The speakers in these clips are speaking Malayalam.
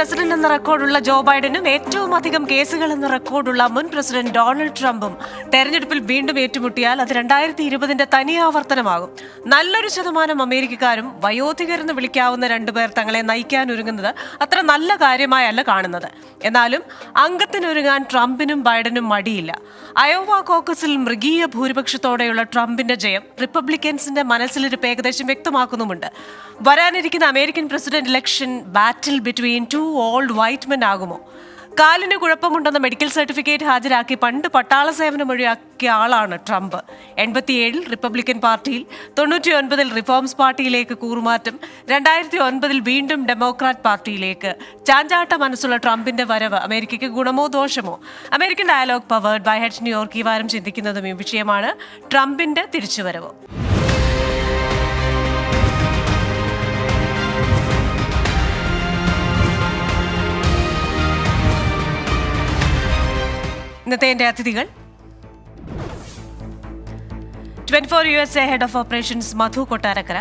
പ്രസിഡന്റ് എന്ന റെക്കോർഡുള്ള ജോ ബൈഡനും ഏറ്റവും അധികം കേസുകൾ എന്ന റെക്കോർഡുള്ള മുൻ പ്രസിഡന്റ് ഡൊണാൾഡ് ട്രംപും തെരഞ്ഞെടുപ്പിൽ വീണ്ടും ഏറ്റുമുട്ടിയാൽ അത് 2020 തനിയാവർത്തനമാകും. നല്ലൊരു ശതമാനം അമേരിക്കക്കാരും വയോധികരെന്ന് വിളിക്കാവുന്ന രണ്ടുപേർ തങ്ങളെ നയിക്കാനൊരുങ്ങുന്നത് അത്ര നല്ല കാര്യമായല്ല കാണുന്നത്. എന്നാലും അംഗത്തിനൊരുങ്ങാൻ ട്രംപിനും ബൈഡനും മടിയില്ല. അയോവ കോക്കസിൽ മൃഗീയ ഭൂരിപക്ഷത്തോടെയുള്ള ട്രംപിന്റെ ജയം റിപ്പബ്ലിക്കൻസിന്റെ മനസ്സിലിരിപ്പ് ഏകദേശം വ്യക്തമാക്കുന്നുമുണ്ട്. വരാനിരിക്കുന്ന അമേരിക്കൻ പ്രസിഡന്റ് ഇലക്ഷൻ ബാറ്റിൽ between two old white men ആകുമോ? കാലിന് കുഴപ്പമുണ്ടെന്ന മെഡിക്കൽ സർട്ടിഫിക്കറ്റ് ഹാജരാക്കി പണ്ട് പട്ടാള സേവനം ഒഴിവാക്കിയ ആളാണ് ട്രംപ്. 87 റിപ്പബ്ലിക്കൻ പാർട്ടിയിൽ, 99 റിഫോംസ് പാർട്ടിയിലേക്ക് കൂറുമാറ്റം, 2009 വീണ്ടും ഡെമോക്രാറ്റ് പാർട്ടിയിലേക്ക്. ചാഞ്ചാട്ട മനസ്സുള്ള ട്രംപിന്റെ വരവ് അമേരിക്കയ്ക്ക് ഗുണമോ ദോഷമോ? American dialogue powered by Hedge New York ഈ വാരം ചിന്തിക്കുന്നതും ഈ വിഷയമാണ്. ട്രംപിന്റെ തിരിച്ചുവരവ്. ഇന്നത്തെ എൻ്റെ അതിഥികൾ: 24 USA head of operations Madhu Kottarakkara,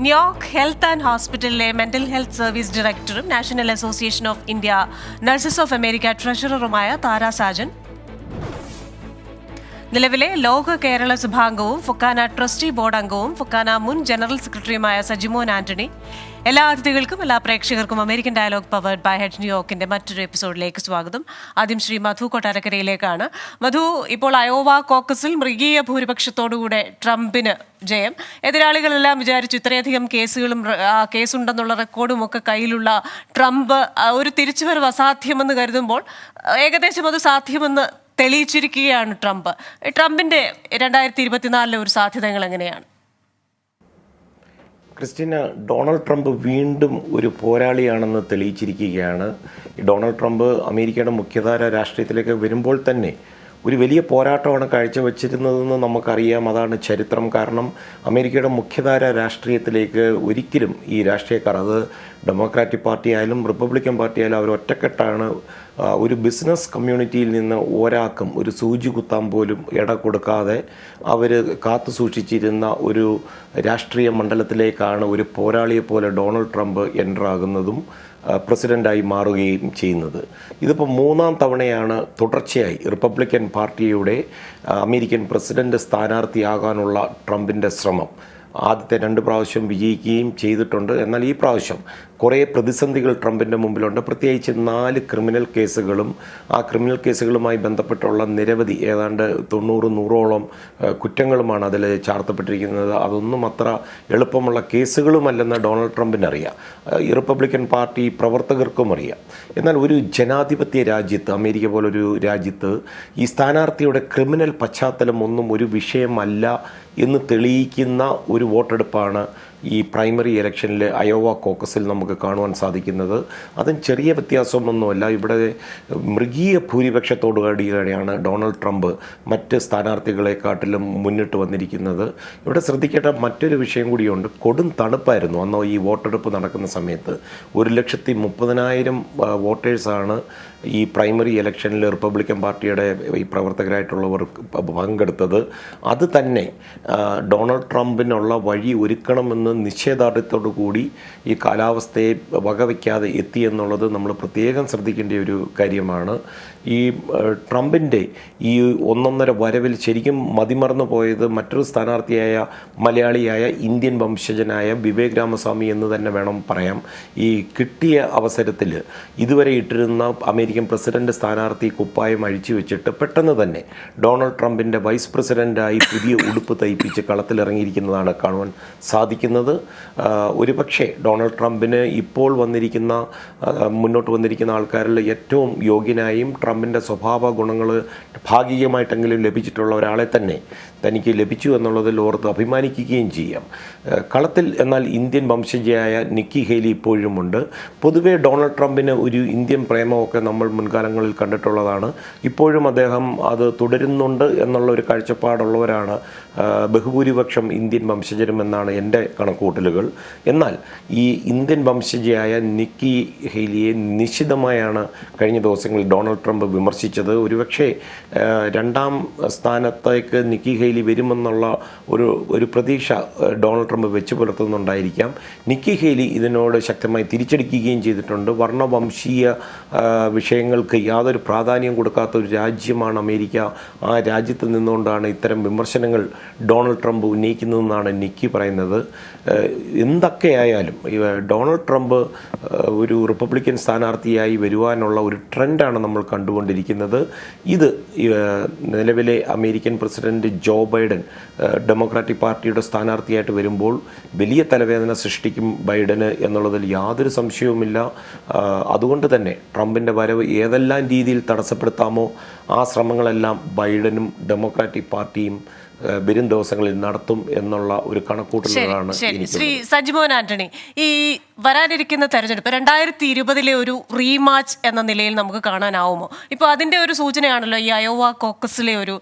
New York health and ഹോസ്പിറ്റലിലെ മെന്റൽ ഹെൽത്ത് സർവീസ് ഡയറക്ടറും national association of India nurses of America ട്രഷററുമായ താര സാജൻ, നിലവിലെ ലോക കേരള സഭാംഗവും ഫൊക്കാന ട്രസ്റ്റി ബോർഡ് അംഗവും ഫൊക്കാന മുൻ ജനറൽ സെക്രട്ടറിയുമായ സജിമോൻ ആന്റണി. എല്ലാ അതിഥികൾക്കും എല്ലാ പ്രേക്ഷകർക്കും American dialogue powered by Hedge ന്യൂയോർക്കിന്റെ മറ്റൊരു എപ്പിസോഡിലേക്ക് സ്വാഗതം. ആദ്യം ശ്രീ മധു കൊട്ടാരക്കരയിലേക്കാണ്. മധു, ഇപ്പോൾ അയോവ കോക്കസിൽ മൃഗീയ ഭൂരിപക്ഷത്തോടുകൂടെ ട്രംപിന് ജയം. എതിരാളികളെല്ലാം വിചാരിച്ചു ഇത്രയധികം കേസുണ്ടെന്നുള്ള റെക്കോർഡും ഒക്കെ കയ്യിലുള്ള ട്രംപ് ഒരു തിരിച്ചുവരവ് അസാധ്യമെന്ന് കരുതുമ്പോൾ ഏകദേശം അത് സാധ്യമെന്ന് തെളിയിച്ചിരിക്കുകയാണ് ട്രംപ്. ട്രംപിന്റെ 2024 ഒരു സാധ്യതകൾ എങ്ങനെയാണ്? ക്രിസ്റ്റീന, ഡൊണാൾഡ് ട്രംപ് വീണ്ടും ഒരു പോരാളിയാണെന്ന് തെളിയിച്ചിരിക്കുകയാണ്. ഡൊണാൾഡ് ട്രംപ് അമേരിക്കയുടെ മുഖ്യധാര രാഷ്ട്രീയത്തിലേക്ക് വരുമ്പോൾ തന്നെ ഒരു വലിയ പോരാട്ടമാണ് കാഴ്ചവെച്ചിരുന്നതെന്ന് നമുക്കറിയാം. അതാണ് ചരിത്രം. കാരണം അമേരിക്കയുടെ മുഖ്യധാര രാഷ്ട്രീയത്തിലേക്ക് ഒരിക്കലും ഈ രാഷ്ട്രീയക്കാർ, അത് ഡെമോക്രാറ്റിക് പാർട്ടി ആയാലും റിപ്പബ്ലിക്കൻ പാർട്ടി ആയാലും, അവർ ഒറ്റക്കെട്ടാണ്. ഒരു ബിസിനസ് കമ്മ്യൂണിറ്റിയിൽ നിന്ന് ഒരാൾക്കും ഒരു സൂചി കുത്താൻ പോലും ഇട കൊടുക്കാതെ അവർ കാത്തു സൂക്ഷിച്ചിരുന്ന ഒരു രാഷ്ട്രീയ മണ്ഡലത്തിലേക്കാണ് ഒരു പോരാളിയെ പോലെ ഡൊണാൾഡ് ട്രംപ് എൻ്റർ ആകുന്നതും പ്രസിഡൻ്റായി മാറുകയും ചെയ്യുന്നത്. ഇതിപ്പോൾ 3ാം തവണയാണ് തുടർച്ചയായി റിപ്പബ്ലിക്കൻ പാർട്ടിയുടെ അമേരിക്കൻ പ്രസിഡന്റ് സ്ഥാനാർത്ഥിയാകാനുള്ള ട്രംപിൻ്റെ ശ്രമം. ആദ്യത്തെ 2 പ്രാവശ്യം വിജയിക്കുകയും ചെയ്തിട്ടുണ്ട്. എന്നാൽ ഈ പ്രാവശ്യം കുറേ പ്രതിസന്ധികൾ ട്രംപിൻ്റെ മുമ്പിലുണ്ട്. പ്രത്യേകിച്ച് 4 ക്രിമിനൽ കേസുകളും ആ ക്രിമിനൽ കേസുകളുമായി ബന്ധപ്പെട്ടുള്ള നിരവധി ഏതാണ്ട് 90-100ഓളം കുറ്റങ്ങളുമാണ് അതിൽ ചാർത്തപ്പെട്ടിരിക്കുന്നത്. അതൊന്നും അത്ര എളുപ്പമുള്ള കേസുകളുമല്ലെന്ന് ഡൊണാൾഡ് ട്രംപിനറിയാം. ഈ റിപ്പബ്ലിക്കൻ പാർട്ടി പ്രവർത്തകർക്കും അറിയാം. എന്നാൽ ഒരു ജനാധിപത്യ രാജ്യത്ത്, അമേരിക്ക പോലൊരു രാജ്യത്ത്, ഈ സ്ഥാനാർത്ഥിയുടെ ക്രിമിനൽ പശ്ചാത്തലം ഒന്നും ഒരു വിഷയമല്ല എന്ന് തെളിയിക്കുന്ന ഒരു വോട്ടെടുപ്പാണ് ഈ പ്രൈമറി ഇലക്ഷനിൽ അയോവ കോക്കസിൽ നമുക്ക് കാണുവാൻ സാധിക്കുന്നത്. അതും ചെറിയ വ്യത്യാസമൊന്നുമല്ല. ഇവിടെ മൃഗീയ ഭൂരിപക്ഷത്തോടുകൂടിയാണ് ഡൊണാൾഡ് ട്രംപ് മറ്റ് സ്ഥാനാർത്ഥികളെക്കാട്ടിലും മുന്നിട്ട് വന്നിരിക്കുന്നത്. ഇവിടെ ശ്രദ്ധിക്കേണ്ട മറ്റൊരു വിഷയം കൂടിയുണ്ട്. കൊടും തണുപ്പായിരുന്നു അന്ന് ഈ വോട്ടെടുപ്പ് നടക്കുന്ന സമയത്ത്. 130,000 വോട്ടേഴ്സാണ് ഈ പ്രൈമറി ഇലക്ഷനിൽ റിപ്പബ്ലിക്കൻ പാർട്ടിയുടെ ഈ പ്രവർത്തകരായിട്ടുള്ളവർ പങ്കെടുത്തത്. അത് തന്നെ ഡൊണാൾഡ് ട്രംപിനുള്ള വഴി ഒരുക്കണമെന്ന് നിശ്ചയദാർഢ്യത്തോടു കൂടി ഈ കാലാവസ്ഥയെ വകവയ്ക്കാതെ എത്തിയെന്നുള്ളത് നമ്മൾ പ്രത്യേകം ശ്രദ്ധിക്കേണ്ട ഒരു കാര്യമാണ്. ഈ ട്രംപിൻ്റെ ഈ 1.5 വരവിൽ ശരിക്കും മതിമറന്നു പോയത് മറ്റൊരു സ്ഥാനാർത്ഥിയായ മലയാളിയായ ഇന്ത്യൻ വംശജനായ വിവേക് രാമസ്വാമി എന്ന് തന്നെ വേണം പറയാം. ഈ കിട്ടിയ അവസരത്തിൽ ഇതുവരെ ഇട്ടിരുന്ന അമേരിക്കൻ പ്രസിഡന്റ് സ്ഥാനാർത്ഥി കുപ്പായം അഴിച്ചു വെച്ചിട്ട് പെട്ടെന്ന് തന്നെ ഡൊണാൾഡ് ട്രംപിൻ്റെ വൈസ് പ്രസിഡൻ്റായി പുതിയ ഉടുപ്പ് തയ്പ്പിച്ച് കളത്തിലിറങ്ങിയിരിക്കുന്നതാണ് കാണുവാൻ സാധിക്കുന്നത്. ഒരുപക്ഷെ ഡൊണാൾഡ് ട്രംപിന് ഇപ്പോൾ മുന്നോട്ട് വന്നിരിക്കുന്ന ആൾക്കാരിൽ ഏറ്റവും യോഗ്യനായും ട്രംപിൻ്റെ സ്വഭാവ ഗുണങ്ങൾ ഭാഗികമായിട്ടെങ്കിലും ലഭിച്ചിട്ടുള്ള ഒരാളെ തന്നെ തനിക്ക് ലഭിച്ചു എന്നുള്ളതിൽ ഓർത്ത് അഭിമാനിക്കുകയും ചെയ്യാം. കളത്തിൽ എന്നാൽ ഇന്ത്യൻ വംശജയായ നിക്കി ഹേലി ഇപ്പോഴുമുണ്ട്. പൊതുവേ ഡൊണാൾഡ് ട്രംപിന് ഒരു ഇന്ത്യൻ പ്രേമമൊക്കെ നമ്മൾ മുൻകാലങ്ങളിൽ കണ്ടിട്ടുള്ളതാണ്. ഇപ്പോഴും അദ്ദേഹം അത് തുടരുന്നുണ്ട് എന്നുള്ള ഒരു കാഴ്ചപ്പാടുള്ളവരാണ് ബഹുഭൂരിപക്ഷം ഇന്ത്യൻ വംശജരും എന്നാണ് എൻ്റെ കണക്കൂട്ടലുകൾ. എന്നാൽ ഈ ഇന്ത്യൻ വംശജയായ നിക്കി ഹെയ്ലിയെ നിശിതമായാണ് കഴിഞ്ഞ ദിവസങ്ങളിൽ ഡൊണാൾഡ് ട്രംപ് വിമർശിച്ചത്. ഒരുപക്ഷെ രണ്ടാം സ്ഥാനത്തേക്ക് നിക്കി ഹെയ്ലി വരുമെന്നുള്ള ഒരു പ്രതീക്ഷ ഡൊണാൾഡ് ട്രംപ് വെച്ച് പുലർത്തുന്നുണ്ടായിരിക്കാം. നിക്കി ഹെയ്ലി ഇതിനോട് ശക്തമായി തിരിച്ചടിക്കുകയും ചെയ്തിട്ടുണ്ട്. വർണ്ണവംശീയ വിഷയങ്ങൾക്ക് യാതൊരു പ്രാധാന്യം കൊടുക്കാത്ത ഒരു രാജ്യമാണ് അമേരിക്ക. ആ രാജ്യത്ത് നിന്നുകൊണ്ടാണ് ഇത്തരം വിമർശനങ്ങൾ ഡൊണാൾഡ് ട്രംപ് ഉന്നയിക്കുന്നതെന്നാണ് നിക്കി പറയുന്നത്. എന്തൊക്കെയായാലും ഡൊണാൾഡ് ട്രംപ് ഒരു റിപ്പബ്ലിക്കൻ സ്ഥാനാർത്ഥിയായി വരുവാനുള്ള ഒരു ട്രെൻഡാണ് നമ്മൾ കണ്ടുകൊണ്ടിരിക്കുന്നത്. ഇത് നിലവിലെ American president Joe Biden democratic പാർട്ടിയുടെ സ്ഥാനാർത്ഥിയായിട്ട് വരുമ്പോൾ വലിയ തലവേദന സൃഷ്ടിക്കും ബൈഡന് എന്നുള്ളതിൽ യാതൊരു സംശയവുമില്ല. അതുകൊണ്ട് തന്നെ ട്രംപിൻ്റെ വരവ് ഏതെല്ലാം രീതിയിൽ തടസ്സപ്പെടുത്താമോ ആ ശ്രമങ്ങളെല്ലാം ബൈഡനും ഡെമോക്രാറ്റിക് പാർട്ടിയും വരും ദിവസങ്ങളിൽ നടത്തും എന്നുള്ള ഒരു കണക്കൂട്ടലാണ്. ശ്രീ സജിമോൻ ആന്റണി, ഈ വരാനിരിക്കുന്ന തെരഞ്ഞെടുപ്പ് 2020 ഒരു റീമാച്ച് എന്ന നിലയിൽ നമുക്ക് കാണാനാവുമോ? ഇപ്പോൾ അതിൻ്റെ ഒരു സൂചനയാണല്ലോ ഈ അയോവ കോക്കസിലെ ഒരു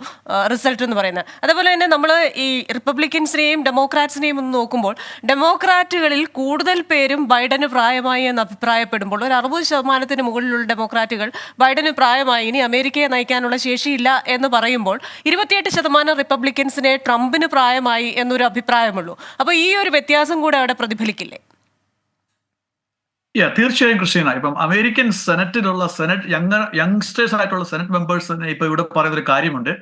റിസൾട്ട് എന്ന് പറയുന്നത്. അതേപോലെ തന്നെ നമ്മൾ ഈ റിപ്പബ്ലിക്കൻസിനെയും ഡെമോക്രാറ്റ്സിനെയും ഒന്ന് നോക്കുമ്പോൾ ഡെമോക്രാറ്റുകളിൽ കൂടുതൽ പേരും ബൈഡന് പ്രായമായി എന്ന് അഭിപ്രായപ്പെടുമ്പോൾ ഒരു 60% മുകളിലുള്ള ഡെമോക്രാറ്റുകൾ ബൈഡന് പ്രായമായി, ഇനി അമേരിക്കയെ നയിക്കാനുള്ള ശേഷിയില്ല എന്ന് പറയുമ്പോൾ 28% റിപ്പബ്ലിക്കൻ ട്രംപിന് പ്രായമായി എന്നൊരു അഭിപ്രായമുള്ളൂ. അപ്പൊ ഈ ഒരു വ്യത്യാസം കൂടെ അവിടെ പ്രതിഫലിക്കില്ലേ? തീർച്ചയായും ക്രിസ്റ്റീന, ഇപ്പം അമേരിക്കൻ സെനറ്റിലുള്ള യങ്സ്റ്റേഴ്സ് ആയിട്ടുള്ള സെനറ്റ് മെമ്പേഴ്സിന് ഇപ്പൊ ഇവിടെ പറയുന്ന ഒരു കാര്യമുണ്ട്.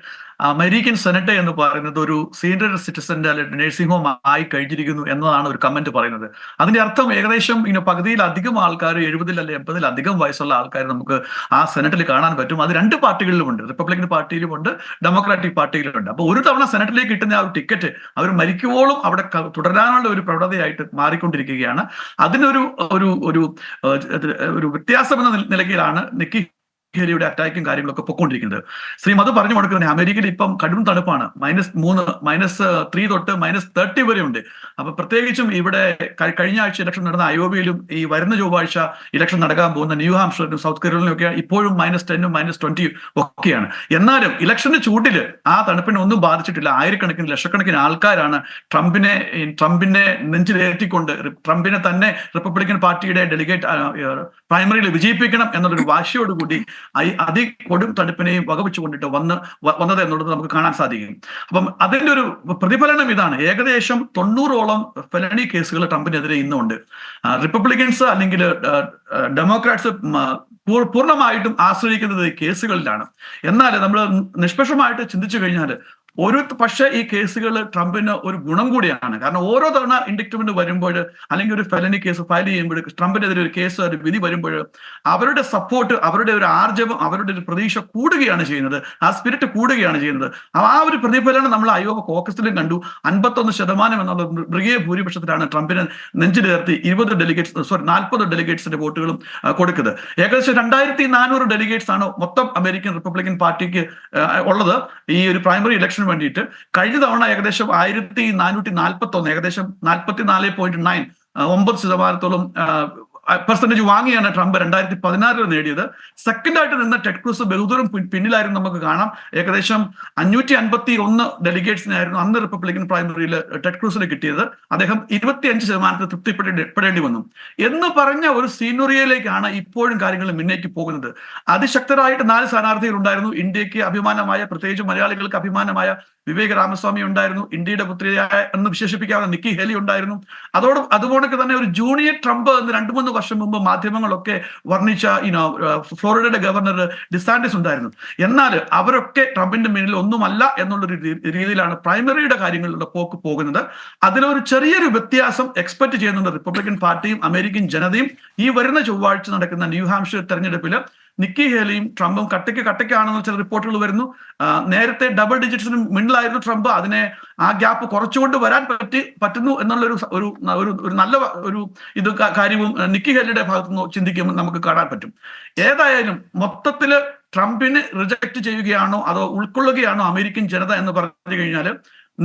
അമേരിക്കൻ സെനറ്റ് എന്ന് പറയുന്നത് ഒരു സീനിയർ സിറ്റിസന്റെ അല്ലെങ്കിൽ നഴ്സിംഗ് ഹോം ആയി കഴിഞ്ഞിരിക്കുന്നു എന്നതാണ് ഒരു കമന്റ് പറയുന്നത്. അതിന്റെ അർത്ഥം ഏകദേശം പകുതിയിലധികം ആൾക്കാർ, 70 അല്ലെങ്കിൽ 80 വയസ്സുള്ള ആൾക്കാർ നമുക്ക് ആ സെനറ്റിൽ കാണാൻ പറ്റും. അത് രണ്ട് പാർട്ടികളിലുമുണ്ട്, റിപ്പബ്ലിക്കൻ പാർട്ടിയിലുമുണ്ട് ഡെമോക്രാറ്റിക് പാർട്ടിയിലുമുണ്ട്. അപ്പോൾ ഒരു തവണ സെനറ്റിലേക്ക് കിട്ടുന്ന ആ ഒരു ടിക്കറ്റ് അവർ മരിക്കുവോളം അവിടെ തുടരാനുള്ള ഒരു പ്രവണതയായിട്ട് മാറിക്കൊണ്ടിരിക്കുകയാണ്. അതിനൊരു ഒരു ഒരു വ്യത്യാസം എന്ന നിലയിലാണ് നിക്കി ഹെയ്ലിയുടെ അറ്റാക്കും കാര്യങ്ങളൊക്കെ പൊക്കോണ്ടിരിക്കുന്നത്. ശ്രീ മധു പറഞ്ഞു കൊടുക്കുന്നത് അമേരിക്കയിൽ ഇപ്പം കടും തണുപ്പാണ്. -3 തൊട്ട് -30 വരെ ഉണ്ട്. അപ്പൊ പ്രത്യേകിച്ചും ഇവിടെ കഴിഞ്ഞ ആഴ്ച ഇലക്ഷൻ നടന്ന അയോവയിലും ഈ വരുന്ന ചൊവ്വാഴ്ച ഇലക്ഷൻ നടക്കാൻ പോകുന്ന ന്യൂ ഹാംഷറിലും സൗത്ത് കരോളിനും ഒക്കെ ഇപ്പോഴും -10 -20 ഒക്കെയാണ്. എന്നാലും ഇലക്ഷന്റെ ചൂടിൽ ആ തണുപ്പിനെ ഒന്നും ബാധിച്ചിട്ടില്ല. ആയിരക്കണക്കിന് ലക്ഷക്കണക്കിന് ആൾക്കാരാണ് ട്രംപിനെ നെഞ്ചിലേറ്റിക്കൊണ്ട് ട്രംപിനെ തന്നെ റിപ്പബ്ലിക്കൻ പാർട്ടിയുടെ ഡെലിഗേറ്റ് പ്രൈമറിയിൽ വിജയിപ്പിക്കണം എന്നുള്ളൊരു വാശിയോടുകൂടി കൊടും തണുപ്പിനെയും വകവെച്ചുകൊണ്ടിട്ട് വന്നത് എന്നുള്ളത് നമുക്ക് കാണാൻ സാധിക്കും. അപ്പം അതിന്റെ ഒരു പ്രതിഫലനം ഇതാണ്. ഏകദേശം 90ഓളം ഫെലണി കേസുകൾ ട്രംപിനെതിരെ ഇന്നുണ്ട്. റിപ്പബ്ലിക്കൻസ് അല്ലെങ്കിൽ ഡെമോക്രാറ്റ്സ് പൂർണ്ണമായിട്ടും ആശ്രയിക്കുന്നത് കേസുകളിലാണ്. എന്നാൽ നമ്മൾ നിഷ്പക്ഷമായിട്ട് ചിന്തിച്ചു കഴിഞ്ഞാൽ പക്ഷേ ഈ കേസുകൾ ട്രംപിന് ഒരു ഗുണം കൂടിയാണ്. കാരണം ഓരോ തവണ ഇൻഡിക്ട്മെന്റ് വരുമ്പോൾ അല്ലെങ്കിൽ ഒരു ഫെലനി കേസ് ഫയൽ ചെയ്യുമ്പോൾ ട്രംപിനെതിരെ ഒരു കേസ് ഒരു വിധി വരുമ്പോൾ അവരുടെ സപ്പോർട്ട്, അവരുടെ ഒരു ആർജവം, അവരുടെ ഒരു പ്രതീക്ഷ കൂടുകയാണ് ചെയ്യുന്നത്. ആ സ്പിരിറ്റ് കൂടുകയാണ് ചെയ്യുന്നത്. ആ ഒരു പ്രതിഫലനം നമ്മൾ അയോവ കോക്കസിലും കണ്ടു. 51% എന്നുള്ള മൃഗീയ ഭൂരിപക്ഷത്തിലാണ് ട്രംപിനെ നെഞ്ചിലേർത്തി 40 ഡെലിഗേറ്റ്സിന്റെ വോട്ടുകളും കൊടുക്കുന്നത്. ഏകദേശം 2400 ഡെലിഗേറ്റ്സ് ആണ് മൊത്തം അമേരിക്കൻ റിപ്പബ്ലിക്കൻ പാർട്ടിക്ക് ഉള്ളത് ഈ ഒരു പ്രൈമറി ഇലക്ഷൻ വേണ്ടിയിട്ട്. കഴിഞ്ഞ തവണ ഏകദേശം 1441, ഏകദേശം 44.9% പെർസെന്റേജ് വാങ്ങിയാണ് ട്രംപ് 2016 നേടിയത്. സെക്കൻഡായിട്ട് നിന്ന് ടെഡ് ക്രൂസ് ബഹുദൂരം പിന്നിലായിരുന്നു നമുക്ക് കാണാം. ഏകദേശം 551 ഡെലിഗേറ്റ്സിനായിരുന്നു അന്ന് റിപ്പബ്ലിക്കൻ പ്രൈമറിയിൽ ടെഡ് ക്രൂസിന് കിട്ടിയത്. അദ്ദേഹം 25% തൃപ്തിപ്പെടേണ്ടി വന്നു എന്ന് പറഞ്ഞ ഒരു സീനറിയയിലേക്കാണ് ഇപ്പോഴും കാര്യങ്ങൾ മുന്നേക്ക് പോകുന്നത്. അതിശക്തരായിട്ട് 4 സ്ഥാനാർത്ഥികൾ ഉണ്ടായിരുന്നു. ഇന്ത്യക്ക് അഭിമാനമായ, പ്രത്യേകിച്ച് മലയാളികൾക്ക് അഭിമാനമായ വിവേക് രാമസ്വാമി ഉണ്ടായിരുന്നു. ഇന്ത്യയുടെ പുത്രിയായ എന്ന് വിശേഷിപ്പിക്കാവുന്ന നിക്കി ഹെയ്ലി ഉണ്ടായിരുന്നു. അതുപോലെ തന്നെ ഒരു ജൂനിയർ ട്രംപ് എന്ന് 2-3 വർഷം മുമ്പ് മാധ്യമങ്ങളൊക്കെ വർണ്ണിച്ച ഫ്ലോറിഡയുടെ ഗവർണർ ഡിസാന്റിസ് ഉണ്ടായിരുന്നു. എന്നാൽ അവരൊക്കെ ട്രംപിന്റെ മുന്നിൽ ഒന്നുമല്ല എന്നുള്ളൊരു രീതിയിലാണ് പ്രൈമറിയുടെ കാര്യങ്ങളിലുള്ള പോക്ക് പോകുന്നത്. അതിലൊരു ചെറിയൊരു വ്യത്യാസം എക്സ്പെക്ട് ചെയ്യുന്നുണ്ട് റിപ്പബ്ലിക്കൻ പാർട്ടിയും അമേരിക്കൻ ജനതയും. ഈ വരുന്ന ചൊവ്വാഴ്ച നടക്കുന്ന ന്യൂ ഹാംഷർ തെരഞ്ഞെടുപ്പിൽ നിക്കി ഹേലിയും ട്രംപും കട്ടയ്ക്കാണെന്ന് ചില റിപ്പോർട്ടുകൾ വരുന്നു. നേരത്തെ ഡബിൾ ഡിജിറ്റ്സിന് മുന്നിലായിരുന്നു ട്രംപ്. അതിനെ ആ ഗ്യാപ്പ് കുറച്ചുകൊണ്ട് വരാൻ പറ്റുന്നു എന്നുള്ളൊരു ഒരു നല്ല ഒരു കാര്യവും നിക്കി ഹേലിയുടെ ഭാഗത്തുനിന്ന് ചിന്തിക്കുമ്പോൾ നമുക്ക് കാണാൻ പറ്റും. ഏതായാലും മൊത്തത്തില് ട്രംപിനെ റിജക്ട് ചെയ്യുകയാണോ അതോ ഉൾക്കൊള്ളുകയാണോ അമേരിക്കൻ ജനത എന്ന് പറഞ്ഞു കഴിഞ്ഞാൽ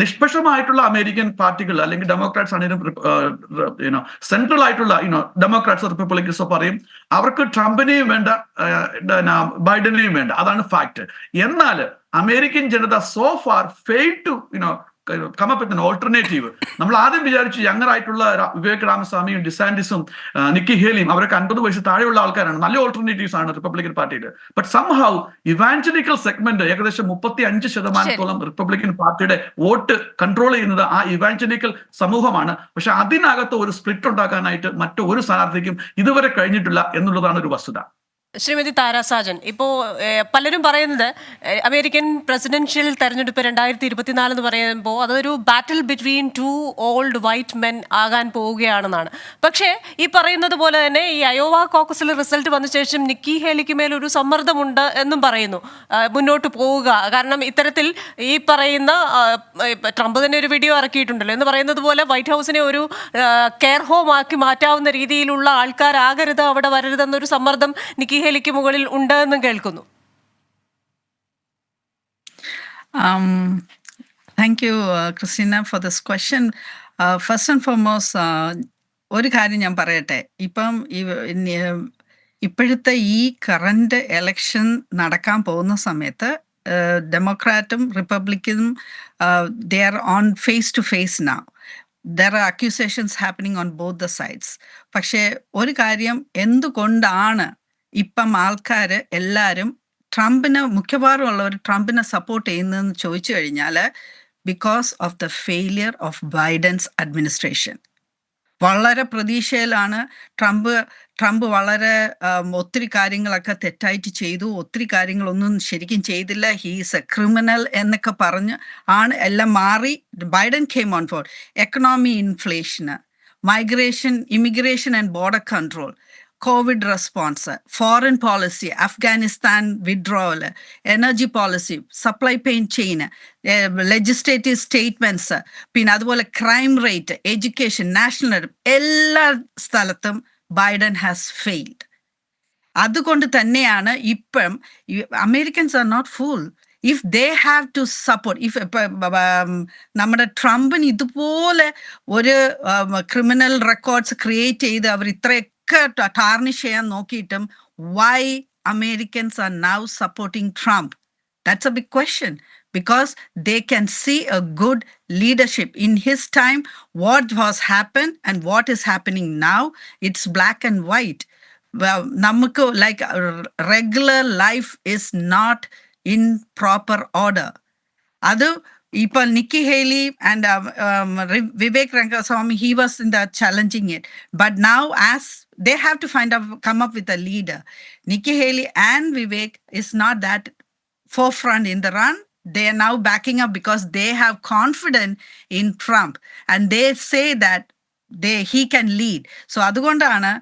നിഷ്പക്ഷമായിട്ടുള്ള അമേരിക്കൻ പാർട്ടികൾ അല്ലെങ്കിൽ ഡെമോക്രാറ്റ്സ് ആണെങ്കിലും സെൻട്രൽ ആയിട്ടുള്ള ഡെമോക്രാറ്റ്സ് റിപ്പബ്ലിക്കൻസോ പറയും അവർക്ക് ട്രംപിനെയും വേണ്ട ബൈഡനെയും വേണ്ട. അതാണ് ഫാക്ട്. എന്നാൽ അമേരിക്കൻ ജനത so far fail to come up with an alternative. നമ്മൾ ആദ്യം വിചാരിച്ചു യങ്ങർ ആയിട്ടുള്ള വിവേക് രാമസ്വാമിയും ഡിസാന്റിസും നിക്കി ഹേലിയും അവരൊക്കെ 50 വയസ്സ് താഴെയുള്ള ആൾക്കാരാണ്, നല്ല ഓൾട്ടർനേറ്റീവ്സ് ആണ് റിപ്പബ്ലിക്കൻ പാർട്ടിയിൽ. ബട്ട് സംഹൗ ഇവാഞ്ചലിക്കൽ സെഗ്മെന്റ് ഏകദേശം 35% റിപ്പബ്ലിക്കൻ പാർട്ടിയുടെ വോട്ട് കൺട്രോൾ ചെയ്യുന്നത് ആ ഇവാഞ്ചലിക്കൽ സമൂഹമാണ്. പക്ഷെ അതിനകത്ത് ഒരു സ്പ്ലിറ്റ് ഉണ്ടാക്കാനായിട്ട് മറ്റൊരു സ്ഥാനാർത്ഥിക്കും ഇതുവരെ കഴിഞ്ഞിട്ടില്ല എന്നുള്ളതാണ് ഒരു വസ്തുത. ശ്രീമതി താര സാജൻ, ഇപ്പോൾ പലരും പറയുന്നത് അമേരിക്കൻ പ്രസിഡൻഷ്യൽ തെരഞ്ഞെടുപ്പ് 2024 എന്ന് പറയുമ്പോൾ അതൊരു ബാറ്റിൽ ബിറ്റ്വീൻ 2 ഓൾഡ് വൈറ്റ് മെൻ ആകാൻ പോവുകയാണെന്നാണ്. പക്ഷേ ഈ പറയുന്നത് പോലെ തന്നെ ഈ അയോവ കോക്കസിൽ റിസൾട്ട് വന്ന ശേഷം നിക്കി ഹേലിക്ക് മേലൊരു സമ്മർദ്ദമുണ്ട് എന്നും പറയുന്നു മുന്നോട്ട് പോവുക. കാരണം ഇത്തരത്തിൽ ഈ പറയുന്ന ട്രംപ് തന്നെ ഒരു വീഡിയോ ഇറക്കിയിട്ടുണ്ടല്ലോ എന്ന് പറയുന്നത് പോലെ വൈറ്റ് ഹൗസിനെ ഒരു കെയർ ഹോം ആക്കി മാറ്റാവുന്ന രീതിയിലുള്ള ആൾക്കാരാകരുത്, അവിടെ വരരുതെന്നൊരു സമ്മർദ്ദം നിക്കി ഹേലിക്ക് മുകളിൽ ഉണ്ട് എന്ന് കേൾക്കുന്നു. Thank you, Christina, for this question. First and foremost, ഒരു കാര്യം ഞാൻ പറയട്ടെ. ഇപ്പം ഇപ്പോഴത്തെ ഈ കറന്റ് എലക്ഷൻ നടക്കാൻ പോകുന്ന സമയത്ത് ഡെമോക്രാറ്റും റിപ്പബ്ലിക്കനും they are on face to face now. There are accusations happening on both the sides. പക്ഷേ ഒരു കാര്യം, എന്തുകൊണ്ടാണ് ഇപ്പം ആൾക്കാർ എല്ലാവരും ട്രംപിന്, മിക്കവാറും ഉള്ളവർ ട്രംപിനെ സപ്പോർട്ട് ചെയ്യുന്നതെന്ന് ചോദിച്ചു കഴിഞ്ഞാൽ because of the failure of Biden's administration. വളരെ പ്രതീക്ഷയിലാണ് ട്രംപ് വളരെ ഒത്തിരി കാര്യങ്ങളൊക്കെ തെറ്റായിട്ട് ചെയ്തു, ഒത്തിരി കാര്യങ്ങളൊന്നും ശരിക്കും ചെയ്തില്ല, ഹീസ് എ ക്രിമിനൽ എന്നൊക്കെ പറഞ്ഞ് ആണ് എല്ലാം മാറി. Biden came on for economy, inflation, migration, immigration and border control, COVID response, foreign policy, Afghanistan withdrawal, energy policy, supply chain chain, legislative statements, പിന്നെ അതുപോലെ crime rate, education, national, എല്ലാ സ്ഥലത്തും ബൈഡൻ ഹാസ് ഫെയിൽഡ്. അതുകൊണ്ട് തന്നെയാണ് ഇപ്പം Americans are not fool. If they have to support, if നമ്മുടെ ട്രംപിന് ഇതുപോലെ ഒരു ക്രിമിനൽ റെക്കോർഡ്സ് ക്രിയേറ്റ് ചെയ്ത് അവർ ഇത്രയൊക്കെ ടാർണിഷ് ചെയ്യാൻ നോക്കിയിട്ടും why Americans are now supporting Trump? That's a big question, because they can see a good leadership. In his time, what was happened and what is happening now, it's black and white. Namukku like regular life is not in proper order. Adu ഇപ്പോൾ Nikki Haley and Vivek Rangaswamy, he was in the challenging it, but now as they have to come up with a leader. Nikki Haley and Vivek is not that forefront in the run. They are now backing up because they have confidence in Trump and they say that he can lead. So adugondana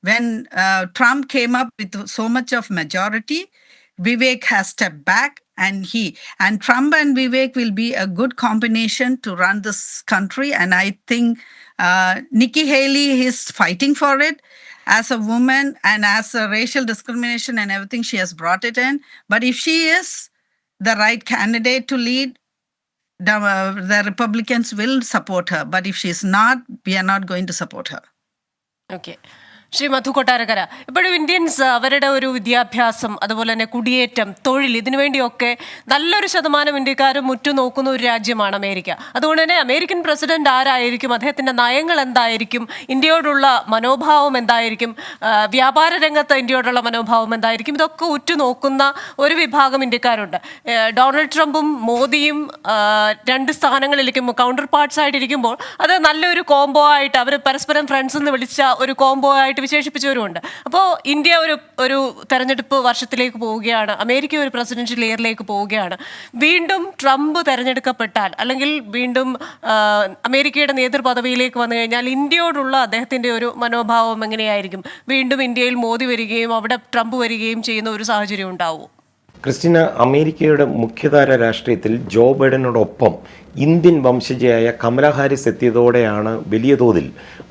when Trump came up with so much of majority, Vivek has stepped back, and Trump and Vivek will be a good combination to run this country. And I think Nikki Haley is fighting for it as a woman, and as a racial discrimination and everything, she has brought it in. But if she is the right candidate to lead, the Republicans will support her. But if she is not, we are not going to support her. Okay. Shri Madhu Kottarakkara, ഇപ്പോഴും ഇന്ത്യൻസ് അവരുടെ ഒരു വിദ്യാഭ്യാസം, അതുപോലെ തന്നെ കുടിയേറ്റം, തൊഴിൽ, ഇതിനുവേണ്ടിയൊക്കെ നല്ലൊരു ശതമാനം ഇന്ത്യക്കാരും ഉറ്റുനോക്കുന്ന ഒരു രാജ്യമാണ് അമേരിക്ക. അതുകൊണ്ട് തന്നെ അമേരിക്കൻ പ്രസിഡന്റ് ആരായിരിക്കും, അദ്ദേഹത്തിൻ്റെ നയങ്ങൾ എന്തായിരിക്കും, ഇന്ത്യയോടുള്ള മനോഭാവം എന്തായിരിക്കും, വ്യാപാര രംഗത്ത് ഇന്ത്യയോടുള്ള മനോഭാവം എന്തായിരിക്കും, ഇതൊക്കെ ഉറ്റുനോക്കുന്ന ഒരു വിഭാഗം ഇന്ത്യക്കാരുണ്ട്. ഡൊണാൾഡ് ട്രംപും മോദിയും 2 സ്ഥാനങ്ങളിലേക്കും കൗണ്ടർ പാർട്സ് ആയിട്ടിരിക്കുമ്പോൾ അത് നല്ലൊരു കോംബോ ആയിട്ട്, അവർ പരസ്പരം ഫ്രണ്ട്സ് എന്ന് വിളിച്ച ഒരു കോംബോ ആയിട്ട് വിശേഷിപ്പിച്ചവരുമുണ്ട്. അപ്പോൾ ഇന്ത്യ ഒരു തെരഞ്ഞെടുപ്പ് വർഷത്തിലേക്ക് പോവുകയാണ്, അമേരിക്ക ഒരു പ്രസിഡൻഷ്യൽ ഇയറിലേക്ക് പോവുകയാണ്. വീണ്ടും ട്രംപ് തെരഞ്ഞെടുക്കപ്പെട്ടാൽ, അല്ലെങ്കിൽ വീണ്ടും അമേരിക്കയുടെ നേതൃപദവിയിലേക്ക് വന്നു കഴിഞ്ഞാൽ ഇന്ത്യയോടുള്ള അദ്ദേഹത്തിൻ്റെ ഒരു മനോഭാവം എങ്ങനെയായിരിക്കും? വീണ്ടും ഇന്ത്യയിൽ മോദി വരികയും അവിടെ ട്രംപ് വരികയും ചെയ്യുന്ന ഒരു സാഹചര്യം ഉണ്ടാവുമോ? ക്രിസ്റ്റിന, അമേരിക്കയുടെ മുഖ്യധാര രാഷ്ട്രീയത്തിൽ ജോ ബൈഡനോടൊപ്പം ഇന്ത്യൻ വംശജയായ കമല ഹാരിസ് എത്തിയതോടെയാണ് വലിയ തോതിൽ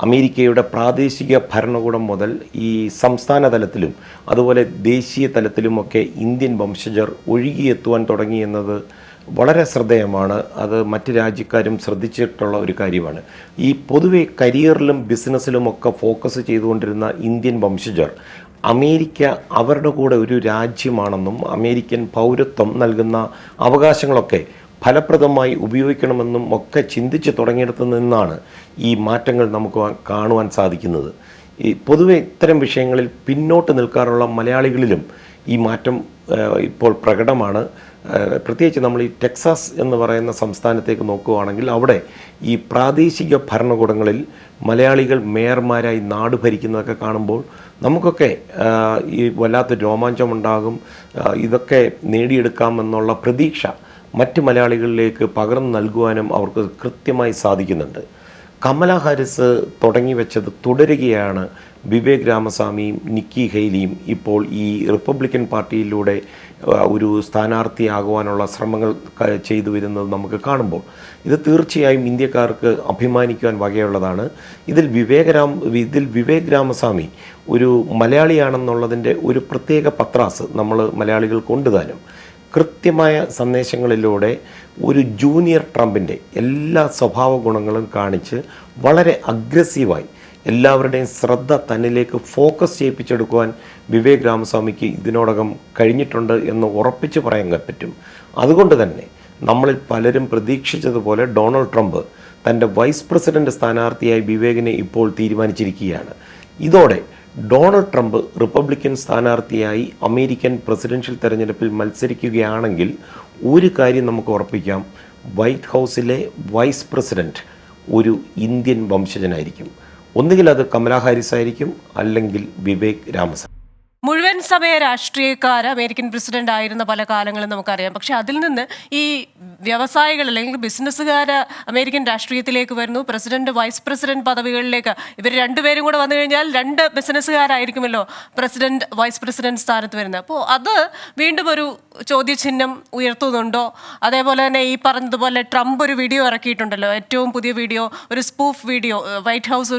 അമേരിക്കയുടെ പ്രാദേശിക ഭരണകൂടം മുതൽ ഈ സംസ്ഥാന തലത്തിലും അതുപോലെ ദേശീയ തലത്തിലുമൊക്കെ ഇന്ത്യൻ വംശജർ ഒഴുകിയെത്തുവാൻ തുടങ്ങിയെന്നത് വളരെ ശ്രദ്ധേയമാണ്. അത് മറ്റ് രാജ്യക്കാരും ശ്രദ്ധിച്ചിട്ടുള്ള ഒരു കാര്യമാണ്. ഈ പൊതുവെ കരിയറിലും ബിസിനസ്സിലുമൊക്കെ ഫോക്കസ് ചെയ്തുകൊണ്ടിരുന്ന ഇന്ത്യൻ വംശജർ അമേരിക്ക അവരുടെ കൂടെ ഒരു രാജ്യമാണെന്നും അമേരിക്കൻ പൗരത്വം നൽകുന്ന അവകാശങ്ങളൊക്കെ ഫലപ്രദമായി ഉപയോഗിക്കണമെന്നും ഒക്കെ ചിന്തിച്ച് തുടങ്ങിയിടത്തു നിന്നാണ് ഈ മാറ്റങ്ങൾ നമുക്ക് കാണുവാൻ സാധിക്കുന്നത്. ഈ പൊതുവെ ഇത്തരം വിഷയങ്ങളിൽ പിന്നോട്ട് നിൽക്കാറുള്ള മലയാളികളിലും ഈ മാറ്റം ഇപ്പോൾ പ്രകടമാണ്. പ്രത്യേകിച്ച് നമ്മൾ ഈ ടെക്സാസ് എന്ന് പറയുന്ന സംസ്ഥാനത്തേക്ക് നോക്കുകയാണെങ്കിൽ അവിടെ ഈ പ്രാദേശിക ഭരണകൂടങ്ങളിൽ മലയാളികൾ മേയർമാരായി നാട് ഭരിക്കുന്നതൊക്കെ കാണുമ്പോൾ നമുക്കൊക്കെ ഈ വല്ലാത്ത രോമാഞ്ചമുണ്ടാകും. ഇതൊക്കെ നേടിയെടുക്കാമെന്നുള്ള പ്രതീക്ഷ മറ്റ് മലയാളികളിലേക്ക് പകർന്നു നൽകുവാനും അവർക്ക് കൃത്യമായി സാധിക്കുന്നുണ്ട്. കമല ഹാരിസ് തുടങ്ങി വെച്ചത് തുടരുകയാണ്. വിവേക് രാമസ്വാമിയും നിക്കി ഹെയ്ലിയും ഇപ്പോൾ ഈ റിപ്പബ്ലിക്കൻ പാർട്ടിയിലൂടെ ഒരു സ്ഥാനാർത്ഥിയാകുവാനുള്ള ശ്രമങ്ങൾ ചെയ്തു വരുന്നത് നമുക്ക് കാണുമ്പോൾ ഇത് തീർച്ചയായും ഇന്ത്യക്കാർക്ക് അഭിമാനിക്കുവാൻ വകയുള്ളതാണ്. ഇതിൽ വിവേക് രാമസ്വാമി ഒരു മലയാളിയാണെന്നുള്ളതിൻ്റെ ഒരു പ്രത്യേക പത്രാസ് നമ്മൾ മലയാളികൾ കൊണ്ടുതാനും കൃത്യമായ സന്ദേശങ്ങളിലൂടെ ഒരു ജൂനിയർ ട്രംപിൻ്റെ എല്ലാ സ്വഭാവ ഗുണങ്ങളും കാണിച്ച് വളരെ അഗ്രസീവായി എല്ലാവരുടെയും ശ്രദ്ധ തന്നിലേക്ക് ഫോക്കസ് ചെയ്യിപ്പിച്ചെടുക്കുവാൻ വിവേക് രാമസ്വാമിക്ക് ഇതിനോടകം കഴിഞ്ഞിട്ടുണ്ട് എന്ന് ഉറപ്പിച്ച് പറയാൻ പറ്റും. അതുകൊണ്ട് തന്നെ നമ്മളിൽ പലരും പ്രതീക്ഷിച്ചതുപോലെ ഡൊണാൾഡ് ട്രംപ് തൻ്റെ വൈസ് പ്രസിഡന്റ് സ്ഥാനാർത്ഥിയായി വിവേകിനെ ഇപ്പോൾ തീരുമാനിച്ചിരിക്കുകയാണ്. ഇതോടെ ഡൊണാൾഡ് ട്രംപ് റിപ്പബ്ലിക്കൻ സ്ഥാനാർത്ഥിയായി അമേരിക്കൻ പ്രസിഡൻഷ്യൽ തെരഞ്ഞെടുപ്പിൽ മത്സരിക്കുകയാണെങ്കിൽ ഒരു കാര്യം നമുക്ക് ഉറപ്പിക്കാം, വൈറ്റ് ഹൗസിലെ വൈസ് പ്രസിഡന്റ് ഒരു ഇന്ത്യൻ വംശജനായിരിക്കും. ഒന്നുകിൽ അത് കമല ഹാരിസ് ആയിരിക്കും, അല്ലെങ്കിൽ വിവേക് രാമസ്വാമി. മുഴുവൻ സമയ രാഷ്ട്രീയക്കാർ അമേരിക്കൻ പ്രസിഡന്റ് ആയിരുന്ന പല കാലങ്ങളും നമുക്കറിയാം. പക്ഷെ അതിൽ നിന്ന് ഈ വ്യവസായികൾ അല്ലെങ്കിൽ ബിസിനസ്സുകാർ അമേരിക്കൻ രാഷ്ട്രീയത്തിലേക്ക് വരുന്നു. പ്രസിഡന്റ് വൈസ് പ്രസിഡന്റ് പദവികളിലേക്ക് ഇവർ രണ്ടുപേരും കൂടെ വന്നു കഴിഞ്ഞാൽ 2 ബിസിനസ്സുകാരായിരിക്കുമല്ലോ പ്രസിഡന്റ് വൈസ് പ്രസിഡന്റ് സ്ഥാനത്ത് വരുന്നത്. അപ്പോൾ അത് വീണ്ടും ഒരു ചോദ്യചിഹ്നം ഉയർത്തുന്നുണ്ടോ? അതേപോലെ തന്നെ ഈ പറഞ്ഞതുപോലെ ട്രംപ് ഒരു വീഡിയോ ഇറക്കിയിട്ടുണ്ടല്ലോ, ഏറ്റവും പുതിയ വീഡിയോ, ഒരു സ്പൂഫ് വീഡിയോ. വൈറ്റ് ഹൗസ്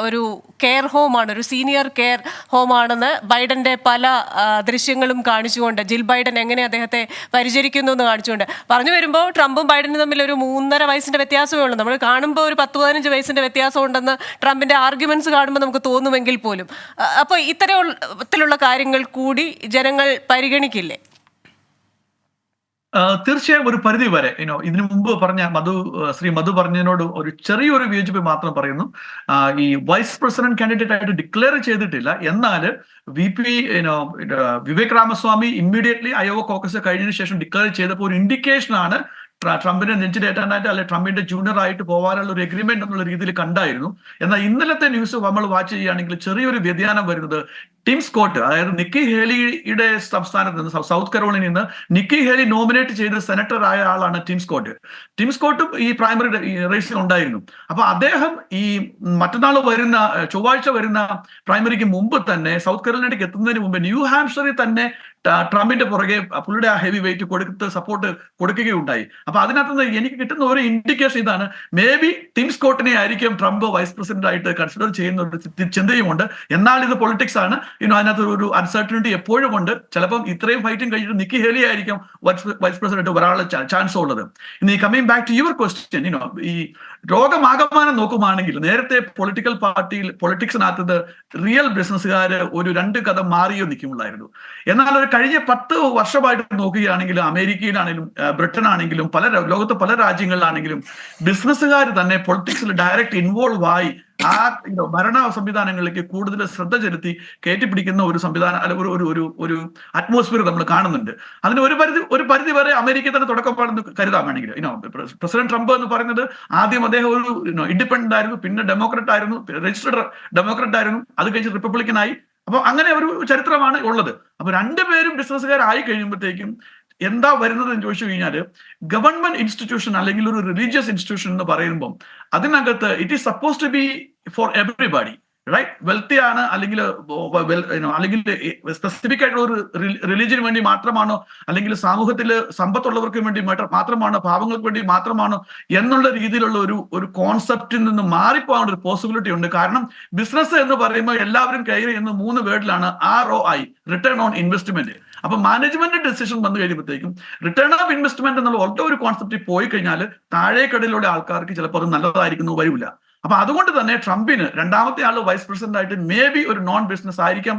ഒരു കെയർ ഹോമാണ്, ഒരു സീനിയർ കെയർ ഹോമാണെന്ന് ബൈഡന്റെ പല ദൃശ്യങ്ങളും കാണിച്ചുകൊണ്ട്, ജിൽ ബൈഡൻ എങ്ങനെ അദ്ദേഹത്തെ പരിചരിക്കുന്നു എന്ന് കാണിച്ചുകൊണ്ട് പറഞ്ഞു വരുമ്പോൾ ട്രംപും ബൈഡനും തമ്മിൽ ഒരു 3.5 വയസ്സിന്റെ വ്യത്യാസമേ ഉള്ളൂ. നമ്മൾ കാണുമ്പോൾ ഒരു 10-15 വയസ്സിന്റെ വ്യത്യാസം ഉണ്ടെന്ന് ട്രംപിന്റെ ആർഗ്യുമെന്റ്സ് കാണുമ്പോൾ നമുക്ക് തോന്നുമെങ്കിൽ പോലും. അപ്പോൾ ഇത്തരത്തിലുള്ള കാര്യങ്ങൾ കൂടി ജനങ്ങൾ പരിഗണിക്കില്ലേ? തീർച്ചയായും ഒരു പരിധി വരെ ഇതിനു മുമ്പ് പറഞ്ഞ ശ്രീ മധു പറഞ്ഞതിനോട് ഒരു ചെറിയൊരു വിയോജിപ്പ് മാത്രം പറയുന്നു. ഈ വൈസ് പ്രസിഡന്റ് കാൻഡിഡേറ്റ് ആയിട്ട് ഡിക്ലെയർ ചെയ്തിട്ടില്ല. എന്നാൽ Vivek Ramaswamy immediately Iowa caucus കഴിഞ്ഞതിന് ശേഷം ഡിക്ലെയർ ചെയ്തപ്പോൾ ഒരു ഇൻഡിക്കേഷൻ ആണ് ട്രംപിനെ നെഞ്ചിലേറ്റാനായിട്ട് അല്ലെ ട്രംപിന്റെ ജൂനിയർ ആയിട്ട് പോകാനുള്ള ഒരു എഗ്രിമെന്റ് എന്നുള്ള രീതിയിൽ കണ്ടായിരുന്നു. എന്നാൽ ഇന്നലത്തെ ന്യൂസ് നമ്മൾ വാച്ച് ചെയ്യുകയാണെങ്കിൽ ചെറിയൊരു വ്യതിയാനം വരുന്നത് ടിം സ്കോട്ട്, അതായത് നിക്കി ഹേലിയുടെ സംസ്ഥാനത്ത് നിന്ന് സൗത്ത് കരോളിനയിൽ നിന്ന് നിക്കി ഹേലി നോമിനേറ്റ് ചെയ്ത സെനറ്റർ ആയ ആളാണ് ടിം സ്കോട്ട്. ടിം സ്കോട്ടും ഈ പ്രൈമറി റേസിൽ ഉണ്ടായിരുന്നു. അപ്പൊ അദ്ദേഹം ഈ മറ്റന്നാൾ ചൊവ്വാഴ്ച വരുന്ന പ്രൈമറിക്ക് മുമ്പ് തന്നെ സൗത്ത് കരോളിനയിലേക്ക് എത്തുന്നതിന് മുമ്പ് ന്യൂ ഹാംഷറിൽ തന്നെ ട്രംപിന്റെ പുറകെ പുള്ളിയുടെ ആ ഹെവി വെയിറ്റ് കൊടുത്ത് സപ്പോർട്ട് കൊടുക്കുകയുണ്ടായി. അപ്പൊ അതിനകത്ത് എനിക്ക് കിട്ടുന്ന ഒരു ഇൻഡിക്കേഷൻ ഇതാണ്, മേ ബി ടിം സ്കോട്ടിനെ ആയിരിക്കും ട്രംപ് വൈസ് പ്രസിഡന്റ് ആയിട്ട് കൺസിഡർ ചെയ്യുന്ന ഒരു ചിന്തയുമുണ്ട്. എന്നാൽ ഇത് പൊളിറ്റിക്സ് ആണ്, അതിനകത്ത് ഒരു അൺസർട്ടനിറ്റി എപ്പോഴും ഉണ്ട്. ചിലപ്പം ഇത്രയും ഫൈറ്റിംഗ് കഴിഞ്ഞിട്ട് നിക്കി ഹേലി ആയിരിക്കും വൈസ് പ്രസിഡന്റ് വരാനുള്ള ചാൻസ് ഉള്ളത്. ഇനി coming back to your question, ഈ രോഗമാകമാനം നോക്കുവാണെങ്കിൽ നേരത്തെ പൊളിറ്റിക്സിനകത്ത് റിയൽ ബിസിനസ്സുകാര് ഒരു 2 കഥ മാറിയോ നിൽക്കുമുള്ളായിരുന്നു. എന്നാൽ ഒരു കഴിഞ്ഞ 10 വർഷമായിട്ട് നോക്കുകയാണെങ്കിലും അമേരിക്കയിലാണെങ്കിലും ബ്രിട്ടൻ ആണെങ്കിലും ലോകത്തെ പല രാജ്യങ്ങളിലാണെങ്കിലും ബിസിനസ്സുകാർ തന്നെ പൊളിറ്റിക്സിൽ ഡയറക്റ്റ് ഇൻവോൾവ് ആയി ആ ഭരണ സംവിധാനങ്ങളിലേക്ക് കൂടുതൽ ശ്രദ്ധ ചെലുത്തി കയറ്റിപ്പിടിക്കുന്ന ഒരു സംവിധാനം അല്ല ഒരു അറ്റ്മോസ്ഫിയർ നമ്മൾ കാണുന്നുണ്ട്. അതിന് ഒരു പരിധി വരെ അമേരിക്ക തന്നെ തുടക്കപ്പാടെന്ന് കരുതാൻ വേണമെങ്കിൽ പ്രസിഡന്റ് ട്രംപ് എന്ന് പറയുന്നത് ആദ്യം അദ്ദേഹം ഒരു ഇൻഡിപെൻഡന്റ് ആയിരുന്നു, പിന്നെ ഡെമോക്രാറ്റ് ആയിരുന്നു, രജിസ്റ്റർഡ് ഡെമോക്രാറ്റ് ആയിരുന്നു, അത് കഴിഞ്ഞ് റിപ്പബ്ലിക്കൻ ആയി. അപ്പൊ അങ്ങനെ ഒരു ചരിത്രമാണ് ഉള്ളത്. അപ്പൊ 2 പേരും ബിസിനസ്സുകാരായി കഴിയുമ്പോഴത്തേക്കും എന്താ വരുന്നത് എന്ന് ചോദിച്ചു കഴിഞ്ഞാൽ, ഗവൺമെന്റ് ഇൻസ്റ്റിറ്റ്യൂഷൻ അല്ലെങ്കിൽ ഒരു റിലീജിയസ് ഇൻസ്റ്റിറ്റ്യൂഷൻ എന്ന് പറയുമ്പോൾ അതിനകത്ത് it is suppose to be for everybody, right? Wealthy ആണ് അല്ലെങ്കിൽ സ്പെസിഫിക് ആയിട്ടുള്ള ഒരു റിലീജിയന് വേണ്ടി മാത്രമാണോ, അല്ലെങ്കിൽ സമൂഹത്തിൽ സമ്പത്തുള്ളവർക്ക് വേണ്ടി മാത്രമാണോ, പാവങ്ങൾക്ക് വേണ്ടി മാത്രമാണോ എന്നുള്ള രീതിയിലുള്ള ഒരു കോൺസെപ്റ്റിൽ നിന്ന് മാറിപ്പോകാൻ ഒരു പോസിബിലിറ്റി ഉണ്ട്. കാരണം ബിസിനസ് എന്ന് പറയുമ്പോൾ എല്ലാവരും കയറി എന്ന് 3 വേർഡിലാണ് ROI, റിട്ടേൺ ഓൺ ഇൻവെസ്റ്റ്മെന്റ്. അപ്പൊ മാനേജ്മെന്റ് ഡിസിഷൻ വന്നു കഴിയുമ്പോഴത്തേക്കും റിട്ടേൺ ഓഫ് ഇൻവെസ്റ്റ്മെന്റ് എന്നുള്ള ഒറ്റ ഒരു കോൺസെപ്റ്റിൽ പോയി കഴിഞ്ഞാൽ താഴേക്കടയിലുള്ള ആൾക്കാർക്ക് ചിലപ്പോൾ അത് നല്ലതായിരിക്കുന്നു വരില്ല. അപ്പൊ അതുകൊണ്ട് തന്നെ ട്രംപിന് 2ാമത്തെ ആള് വൈസ് പ്രസിഡന്റ് ആയിട്ട് മേ ബി ഒരു നോൺ ബിസിനസ് ആയിരിക്കാം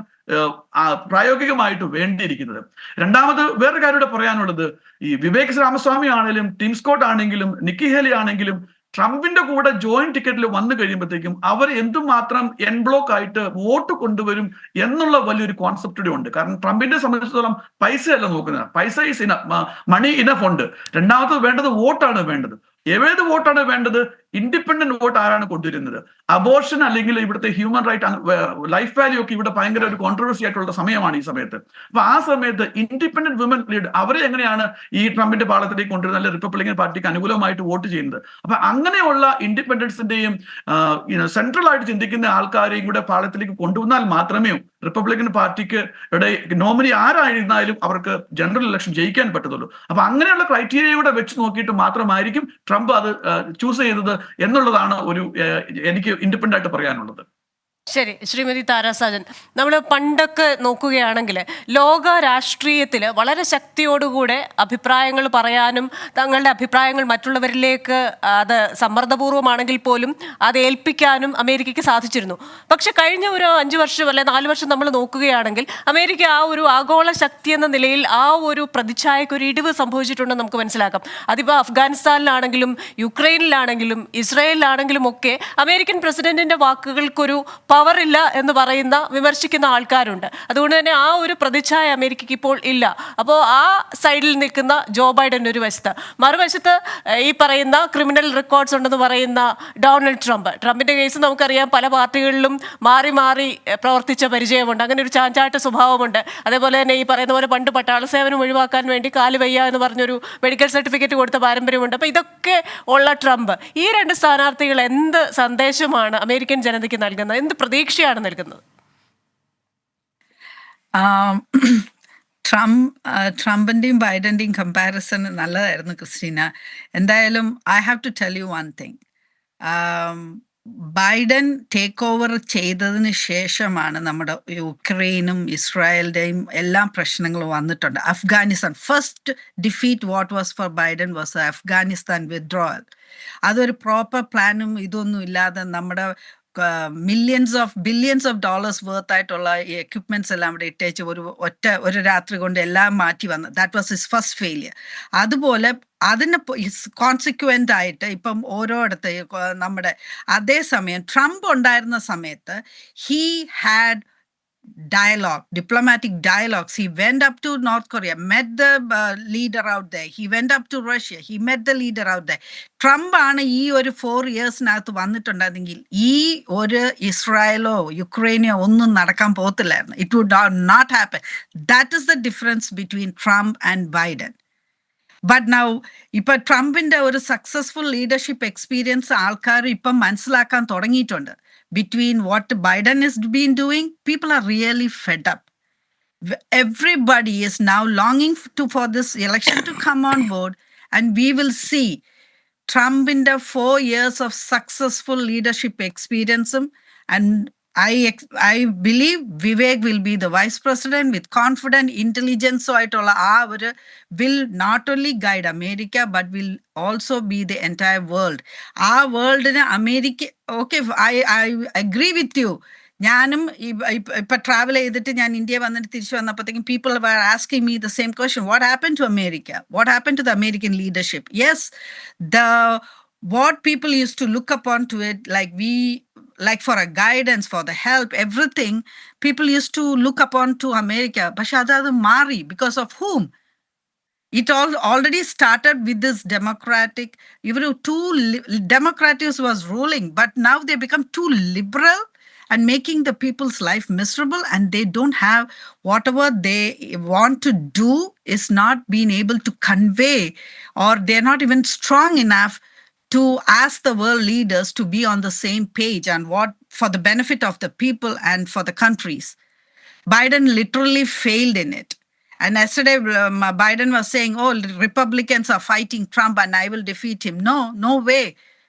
പ്രായോഗികമായിട്ട് വേണ്ടിയിരിക്കുന്നത്. രണ്ടാമത് വേറൊരു കാര്യം ഇവിടെ പറയാനുള്ളത്, ഈ വിവേക് രാമസ്വാമി ആണെങ്കിലും ടിം സ്കോട്ട് ആണെങ്കിലും നിക്കി ഹേലി ആണെങ്കിലും ട്രംപിന്റെ കൂടെ ജോയിന്റ് ടിക്കറ്റിൽ വന്നു കഴിയുമ്പോഴത്തേക്കും അവർ എന്തുമാത്രം എൻ ബ്ലോക്ക് ആയിട്ട് വോട്ട് കൊണ്ടുവരും എന്നുള്ള വലിയൊരു കോൺസെപ്റ്റ് കൂടി ഉണ്ട്. കാരണം ട്രംപിന്റെ സംബന്ധിച്ചിടത്തോളം പൈസയല്ല നോക്കുന്നത്, പൈസ ഈസ് മണി ഇനഫ് ഉണ്ട്. രണ്ടാമത് വേണ്ടത് വോട്ടാണ് വേണ്ടത്. ഏത് വോട്ടാണ് വേണ്ടത്? ഇൻഡിപെൻഡന്റ് വോട്ട് ആരാണ് കൊണ്ടുവരുന്നത്? അബോർഷൻ അല്ലെങ്കിൽ ഇവിടുത്തെ ഹ്യൂമൻ റൈറ്റ് ലൈഫ് വാല്യൂ ഒക്കെ ഇവിടെ ഭയങ്കര ഒരു കോൺട്രവേഴ്സി ആയിട്ടുള്ള സമയമാണ് ഈ സമയത്ത്. അപ്പൊ ആ സമയത്ത് ഇൻഡിപെൻഡന്റ് വുമൻ ലീഡ് അവരെ എങ്ങനെയാണ് ഈ ട്രംപിന്റെ പാളത്തിലേക്ക് കൊണ്ടുവരുന്നത്, അല്ലെങ്കിൽ റിപ്പബ്ലിക്കൻ പാർട്ടിക്ക് അനുകൂലമായിട്ട് വോട്ട് ചെയ്യുന്നത്? അപ്പൊ അങ്ങനെയുള്ള ഇൻഡിപെൻഡൻസിന്റെയും സെൻട്രൽ ആയിട്ട് ചിന്തിക്കുന്ന ആൾക്കാരെയും കൂടെ പാളത്തിലേക്ക് കൊണ്ടുവന്നാൽ മാത്രമേ റിപ്പബ്ലിക്കൻ പാർട്ടിക്ക് നോമിനി ആരായിരുന്നാലും അവർക്ക് ജനറൽ ഇലക്ഷൻ ജയിക്കാൻ പറ്റത്തുള്ളൂ. അപ്പൊ അങ്ങനെയുള്ള ക്രൈറ്റീരിയയുടെ വെച്ച് നോക്കിയിട്ട് മാത്രമായിരിക്കും ട്രംപ് അത് ചൂസ് ചെയ്തത് എന്നുള്ളതാണ് എനിക്ക് ഇൻഡിപെൻഡന്റ് ആയിട്ട് പറയാനുള്ളത്. ശരി, ശ്രീമതി താര സാജൻ, നമ്മൾ പണ്ടൊക്കെ നോക്കുകയാണെങ്കിൽ ലോക രാഷ്ട്രീയത്തിൽ വളരെ ശക്തിയോടുകൂടെ അഭിപ്രായങ്ങൾ പറയാനും തങ്ങളുടെ അഭിപ്രായങ്ങൾ മറ്റുള്ളവരിലേക്ക് അത് സമ്മർദ്ദപൂർവ്വമാണെങ്കിൽ പോലും അത് ഏൽപ്പിക്കാനും അമേരിക്കയ്ക്ക് സാധിച്ചിരുന്നു. പക്ഷെ കഴിഞ്ഞ ഒരു 5 വർഷം അല്ലെ 4 വർഷം നമ്മൾ നോക്കുകയാണെങ്കിൽ അമേരിക്ക ആ ഒരു ആഗോള ശക്തി എന്ന നിലയിൽ ആ ഒരു പ്രതിച്ഛായക്ക് ഒരു ഇടിവ് സംഭവിച്ചിട്ടുണ്ടെന്ന് നമുക്ക് മനസ്സിലാക്കാം. അതിപ്പോൾ അഫ്ഗാനിസ്ഥാനിലാണെങ്കിലും യുക്രൈനിലാണെങ്കിലും ഇസ്രായേലിലാണെങ്കിലും ഒക്കെ അമേരിക്കൻ പ്രസിഡന്റിന്റെ വാക്കുകൾക്കൊരു പവർ ഇല്ല എന്ന് പറയുന്ന വിമർശിക്കുന്ന ആൾക്കാരുണ്ട്. അതുകൊണ്ട് തന്നെ ആ ഒരു പ്രതിച്ഛായ അമേരിക്കയ്ക്ക് ഇപ്പോൾ ഇല്ല. അപ്പോൾ ആ സൈഡിൽ നിൽക്കുന്ന ജോ ബൈഡൻ ഒരു വശത്ത്, മറുവശത്ത് ഈ പറയുന്ന ക്രിമിനൽ റെക്കോർഡ്സ് ഉണ്ടെന്ന് പറയുന്ന ഡൊണാൾഡ് ട്രംപിന്റെ കേസ് നമുക്കറിയാം, പല പാർട്ടികളിലും മാറി മാറി പ്രവർത്തിച്ച പരിചയമുണ്ട്, അങ്ങനെ ഒരു ചാഞ്ചാട്ട സ്വഭാവമുണ്ട്. അതേപോലെ തന്നെ ഈ പറയുന്ന പോലെ പണ്ട് പട്ടാള സേവനം ഒഴിവാക്കാൻ വേണ്ടി കാല് വയ്യ എന്ന് പറഞ്ഞൊരു മെഡിക്കൽ സർട്ടിഫിക്കറ്റ് കൊടുത്ത പാരമ്പര്യമുണ്ട്. അപ്പോൾ ഇതൊക്കെ ഉള്ള ട്രംപ് ഈ 2 സ്ഥാനാർത്ഥികൾ എന്ത് സന്ദേശമാണ് അമേരിക്കൻ ജനതയ്ക്ക് നൽകുന്നത്, എന്ത് പ്രതീക്ഷയാണ് നൽകുന്നത്? ട്രംപിന്റെയും ബൈഡന്റെയും കമ്പാരിസൺ നല്ലതായിരുന്നു ക്രിസ്റ്റീന. എന്തായാലും I have to tell you one thing. Biden take over ചെയ്തതിന് ശേഷമാണ് നമ്മുടെ യുക്രൈനും ഇസ്രായേലിൻ്റെയും എല്ലാ പ്രശ്നങ്ങളും വന്നിട്ടുണ്ട്. Afghanistan first defeat what was for Biden was Afghanistan withdrawal. അതൊരു പ്രോപ്പർ പ്ലാനും ഇതൊന്നും ഇല്ലാതെ നമ്മുടെ ബില്യൺസ് ഓഫ് ഡോളേഴ്സ് വർത്ത് ആയിട്ടുള്ള ഈ എക്യുപ്മെന്റ്സ് എല്ലാം അവിടെ ഇട്ടേച്ച് ഒരു രാത്രി കൊണ്ട് എല്ലാം മാറ്റി വന്നു. That was his first failure. അതുപോലെ അതിന് കോൺസിക്വൻ്റ് ആയിട്ട് ഇപ്പം ഓരോയിടത്ത് നമ്മുടെ അതേസമയം ട്രംപ് ഉണ്ടായിരുന്ന സമയത്ത് he had diplomatic dialogues. He went up to North Korea, met the leader out there. He went up to Russia. He met the leader out there. Trump ആണ് ഈ ഒരു 4 ഇയേഴ്സിനകത്ത് വന്നിട്ടുണ്ടെങ്കിൽ ഈ ഒരു ഇസ്രായേലോ യുക്രൈനോ ഒന്നും നടക്കാൻ പോകത്തില്ലായിരുന്നു. It would not happen. That is the difference between Trump and Biden. But now ഇപ്പൊ ട്രംപിന്റെ ഒരു സക്സസ്ഫുൾ ലീഡർഷിപ്പ് എക്സ്പീരിയൻസ് ആൾക്കാർ ഇപ്പം മനസ്സിലാക്കാൻ തുടങ്ങിയിട്ടുണ്ട്. Between what Biden has been doing, people are really fed up. Everybody is now longing for this election to come on board, and we will see Trump in the 4 years of successful leadership experience. And I believe Vivek will be the vice president with confident intelligence. So will not only guide America, but will also be the entire world. Our world in America, okay, I agree with you. ഞാനും ഇപ്പൊ ട്രാവൽ ചെയ്തിട്ട് ഞാൻ ഇന്ത്യ വന്നിട്ട് തിരിച്ചു വന്നപ്പോഴത്തേക്കും people were asking me the same question, what happen to America, what happen to the American leadership? Yes, what people used to look upon to it, like for a guidance, for the help, everything, people used to look upon to America. But adadu mari because of whom? It already started with this democratic, even democrats was ruling, but now they become too liberal and making the people's life miserable, and they don't have whatever they want to do is not being able to convey, or they're not even strong enough to ask the world leaders to be on the same page and what for the benefit of the people and for the countries. Biden literally failed in it. And yesterday Biden was saying, oh, Republicans are fighting Trump and I will defeat him. No way.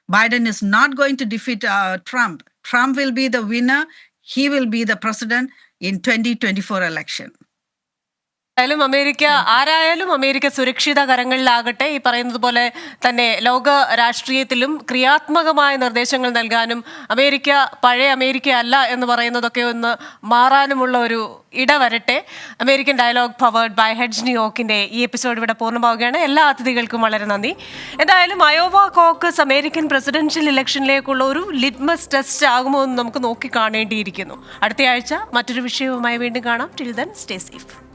Biden is not going to defeat Trump. Trump will be the winner. He will be the president in 2024 election. ആയാലും അമേരിക്ക ആരായാലും അമേരിക്ക സുരക്ഷിത കരങ്ങളിലാകട്ടെ. ഈ പറയുന്നത് പോലെ തന്നെ ലോക രാഷ്ട്രീയത്തിലും ക്രിയാത്മകമായ നിർദ്ദേശങ്ങൾ നൽകാനും അമേരിക്ക പഴയ അമേരിക്ക അല്ല എന്ന് പറയുന്നതൊക്കെ ഒന്ന് മാറാനുമുള്ള ഒരു ഇടവരട്ടെ. American dialogue powered by Hedge ന്യൂയോർക്കിന്റെ ഈ എപ്പിസോഡ് ഇവിടെ പൂർണ്ണമാവുകയാണ്. എല്ലാ അതിഥികൾക്കും വളരെ നന്ദി. എന്തായാലും അയോവ കോക്കസ് അമേരിക്കൻ പ്രസിഡൻഷ്യൽ ഇലക്ഷനിലേക്കുള്ള ഒരു ലിറ്റ്മസ് ടെസ്റ്റ് ആകുമോ എന്ന് നമുക്ക് നോക്കി കാണേണ്ടിയിരിക്കുന്നു. അടുത്ത ആഴ്ച മറ്റൊരു വിഷയവുമായി വീണ്ടും കാണാം. Till then stay safe.